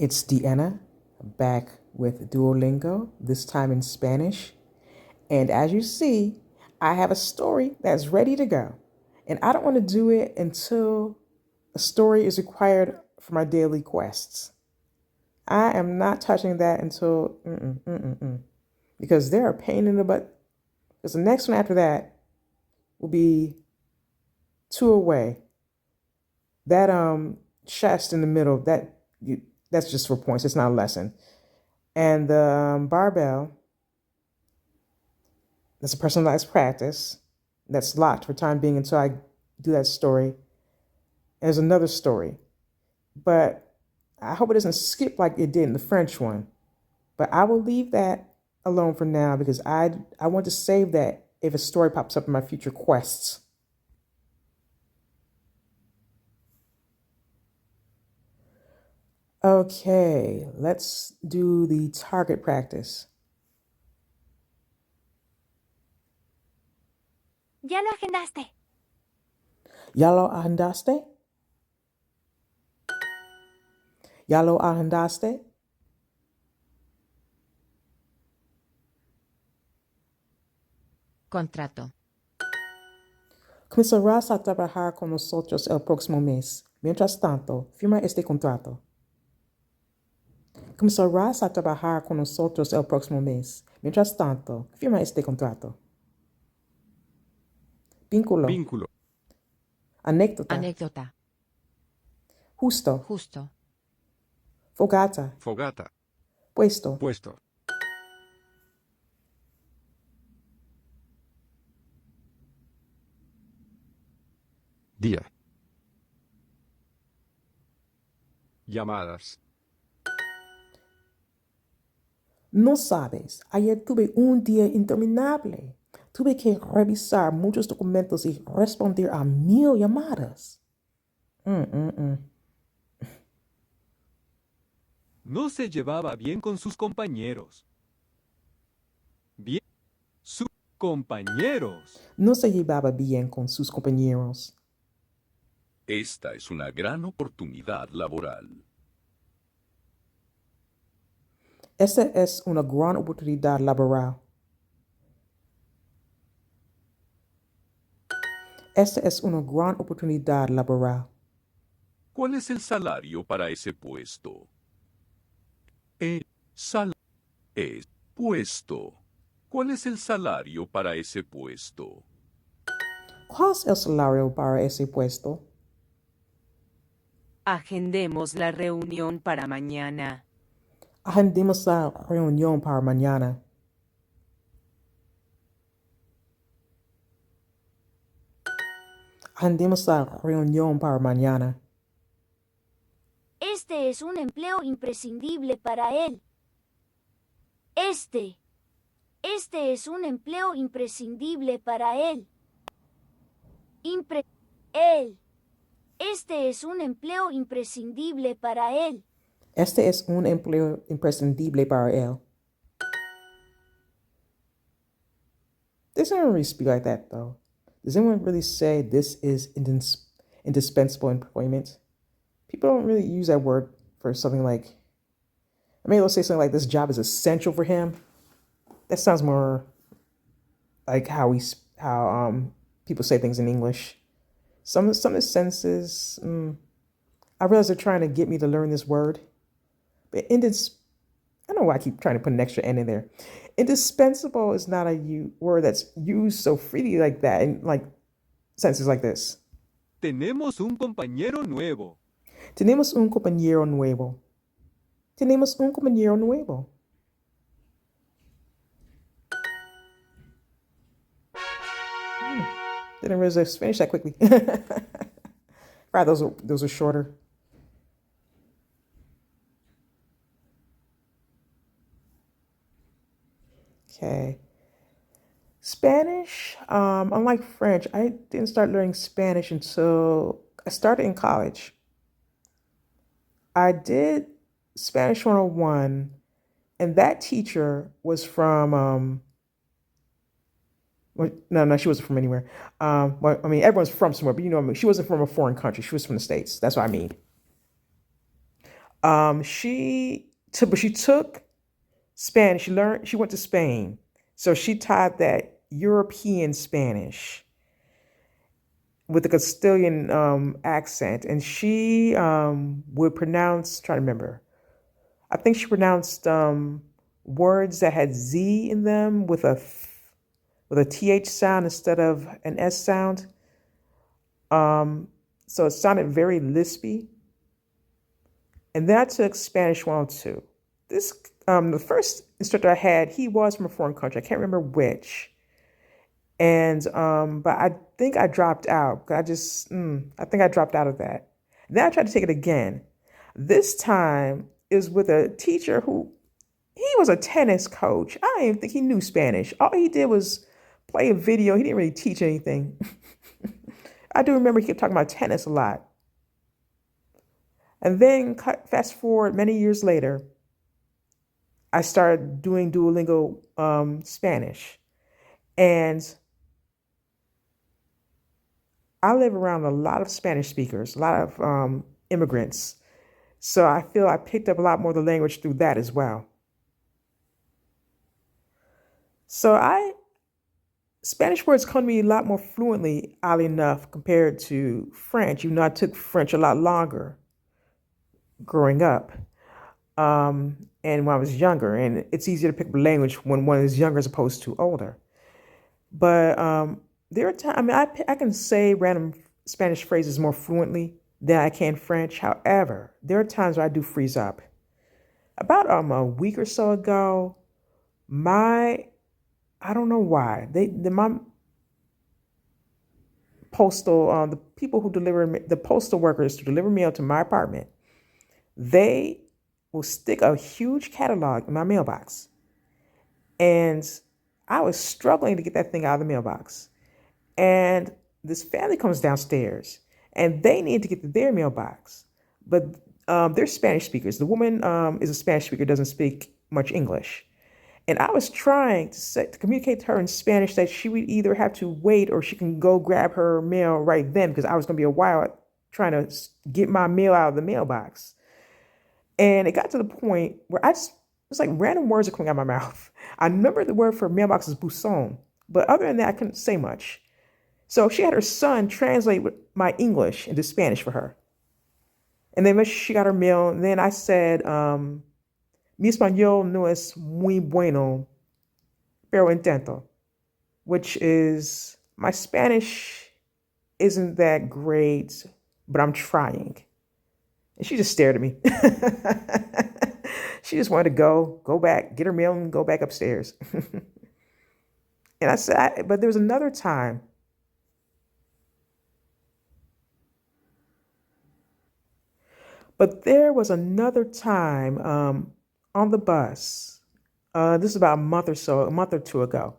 It's Deanna back with Duolingo, this time in Spanish. And as you see, I have a story that's ready to go. And I don't want to do it until a story is required for my daily quests. I am not touching that until, because they're a pain in the butt. Because the next one after that will be two away. That chest in the middle, that's just for points. It's not a lesson. And the barbell, that's a personalized practice that's locked for time being until I do that story. There's another story, but I hope it doesn't skip like it did in the French one. But I will leave that alone for now because I want to save that if a story pops up in my future quests. Okay, let's do the target practice. Ya lo agendaste. ¿Ya lo agendaste? ¿Ya lo agendaste? Contrato. Comenzarás a trabajar con nosotros el próximo mes. Mientras tanto, firma este contrato. Comenzarás a trabajar con nosotros el próximo mes. Mientras tanto, firma este contrato. Vínculo. Anécdota. Anécdota. Justo. Justo. Fogata. Puesto. Día. Llamadas. No sabes, ayer tuve un día interminable. Tuve que revisar muchos documentos y responder a 1000 llamadas. No se llevaba bien con sus compañeros. Sus compañeros. No se llevaba bien con sus compañeros. Esta es una gran oportunidad laboral. Esta es una gran oportunidad laboral. Esta es una gran oportunidad laboral. ¿Cuál es el salario para ese puesto? El salario es puesto. ¿Cuál es el salario para ese puesto? ¿Cuál es el salario para ese puesto? Agendemos la reunión para mañana. Agendemos la reunión para mañana. Agendemos la reunión para mañana. Este es un empleo imprescindible para él. Este es un empleo imprescindible para él. Este es un empleo imprescindible para él. Este es un empleo imprescindible para él. Doesn't anyone really speak like that, though? Does anyone really say this is indispensable employment? People don't really use that word for something like, I mean, they'll say something like this job is essential for him. That sounds more like how people say things in English. Some of the sentences, I realize they're trying to get me to learn this word. But I don't know why I keep trying to put an extra N in there. Indispensable is not a word that's used so freely like that in like sentences like this. Tenemos un compañero nuevo. Tenemos un compañero nuevo. Tenemos un compañero nuevo. Didn't realize I finished that quickly. Right, those are shorter. Okay. Spanish, unlike French, I didn't start learning Spanish until I started in college. I did Spanish 101, and that teacher was from, no, she wasn't from anywhere. Well, I mean, everyone's from somewhere, but she wasn't from a foreign country. She was from the States. That's what I mean. But she took Spanish. She went to Spain. So she taught that European Spanish with a Castilian accent. And she would pronounce, try to remember, I think she pronounced words that had Z in them with a TH sound instead of an S sound. So it sounded very lispy. And then I took Spanish 102. The first instructor I had, he was from a foreign country. I can't remember which. And but I think I dropped out. I think I dropped out of that. Then I tried to take it again. This time is with a teacher who he was a tennis coach. I didn't even think he knew Spanish. All he did was play a video. He didn't really teach anything. I do remember he kept talking about tennis a lot. And then fast forward many years later, I started doing Duolingo Spanish. And I live around a lot of Spanish speakers, a lot of immigrants. So I feel I picked up a lot more of the language through that as well. So Spanish words come to me a lot more fluently, oddly enough, compared to French. I took French a lot longer growing up. And when I was younger, and it's easier to pick up a language when one is younger as opposed to older. But there are times, I can say random Spanish phrases more fluently than I can French. However, there are times where I do freeze up. About a week or so ago, I don't know why, my postal, the people who the postal workers to deliver mail to my apartment, they will stick a huge catalog in my mailbox. And I was struggling to get that thing out of the mailbox. And this family comes downstairs and they need to get to their mailbox. But they're Spanish speakers. The woman is a Spanish speaker, doesn't speak much English. And I was trying to communicate to her in Spanish that she would either have to wait or she can go grab her mail right then, because I was going to be a while trying to get my mail out of the mailbox. And it got to the point where it's like random words are coming out of my mouth. I remember the word for mailbox is buzón, but other than that, I couldn't say much. So she had her son translate my English into Spanish for her. And then she got her mail. And then I said, mi español no es muy bueno, pero intento, which is my Spanish isn't that great, but I'm trying. And she just stared at me. She just wanted to go back, get her mail and go back upstairs. And I said, but there was another time. But there was another time on the bus. This is about a month or two ago.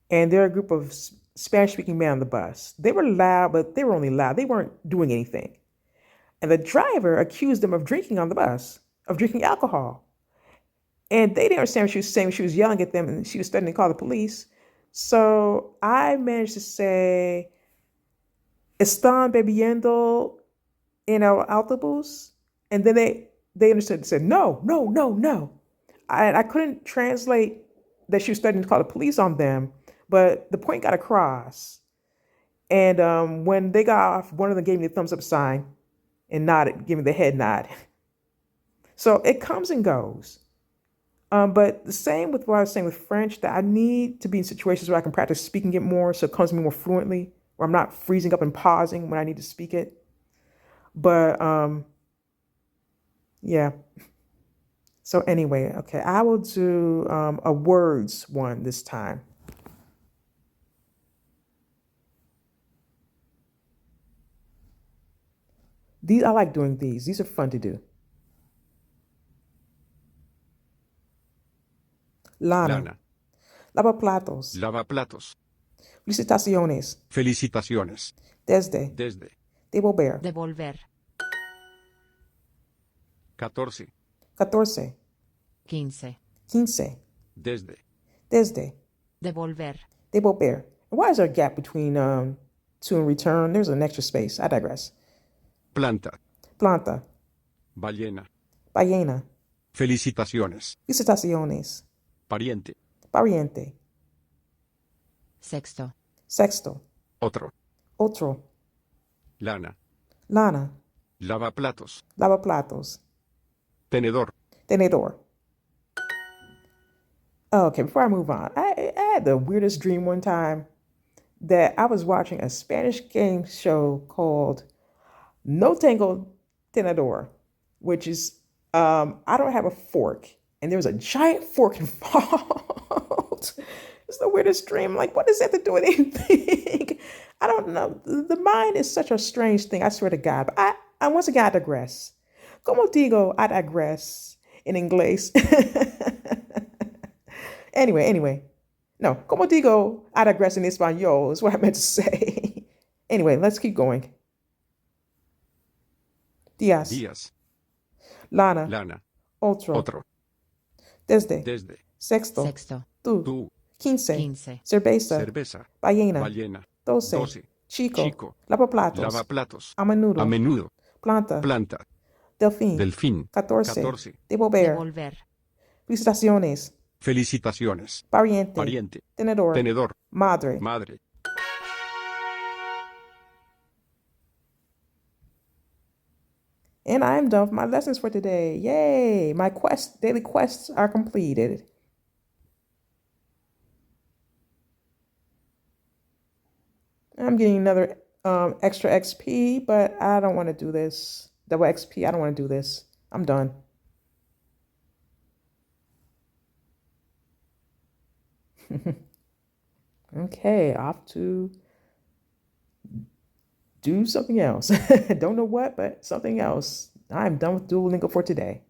And there were a group of Spanish-speaking men on the bus. They were loud, but they were only loud. They weren't doing anything. And the driver accused them of drinking on the bus, of drinking alcohol. And they didn't understand what she was saying. She was yelling at them and she was starting to call the police. So I managed to say, "Están bebiendo en el autobús?" And then they understood and said, "No, no, no, no." I couldn't translate that she was starting to call the police on them, but the point got across. And when they got off, one of them gave me the thumbs up sign and nodded, gave me the head nod. So it comes and goes. But the same with what I was saying with French, that I need to be in situations where I can practice speaking it more so it comes to me more fluently, where I'm not freezing up and pausing when I need to speak it. But yeah. So anyway, okay, I will do a words one this time. I like doing these. These are fun to do. Lana. Lavaplatos. Lavaplatos. Felicitaciones. Felicitaciones. Desde. Desde. Devolver. Devolver. 14. 14. 15. 15. Desde. Desde. Devolver. Devolver. Why is there a gap between to and return? There's an extra space. I digress. Planta. Planta. Ballena. Ballena. Felicitaciones. Felicitaciones. Pariente. Pariente. Sexto. Sexto. Otro. Otro. Lana. Lana. Lavaplatos. Lavaplatos. Tenedor. Tenedor. Okay, before I move on, I had the weirdest dream one time that I was watching a Spanish game show called No Tengo Tenedor, which is I don't have a fork, and there's a giant fork involved. It's the weirdest dream. Like, what does that have to do with anything? I don't know. The mind is such a strange thing. I swear to God. But I once again I digress. Como digo, I digress in English. Anyway. No, como digo, I digress in español is what I meant to say. Anyway, let's keep going. Días, Días. lana, Lana. otro, Otro. desde, Desde. sexto, Sexto. tú, Tú. 15, 15. cerveza, Cerveza. ballena, Ballena. 12, 12. chico, Chico. lavaplatos, Lavaplatos. a menudo, A menudo. planta, Planta. delfín, Delfín. 14, 14. devolver, Devolver. felicitaciones, Felicitaciones. pariente, Pariente. tenedor, Tenedor. madre. Madre. And I'm done with my lessons for today. Yay! My daily quests are completed. I'm getting another extra XP, but I don't want to do this. Double XP, I don't want to do this. I'm done. Okay, off to do something else. Don't know what, but something else. I'm done with Duolingo for today.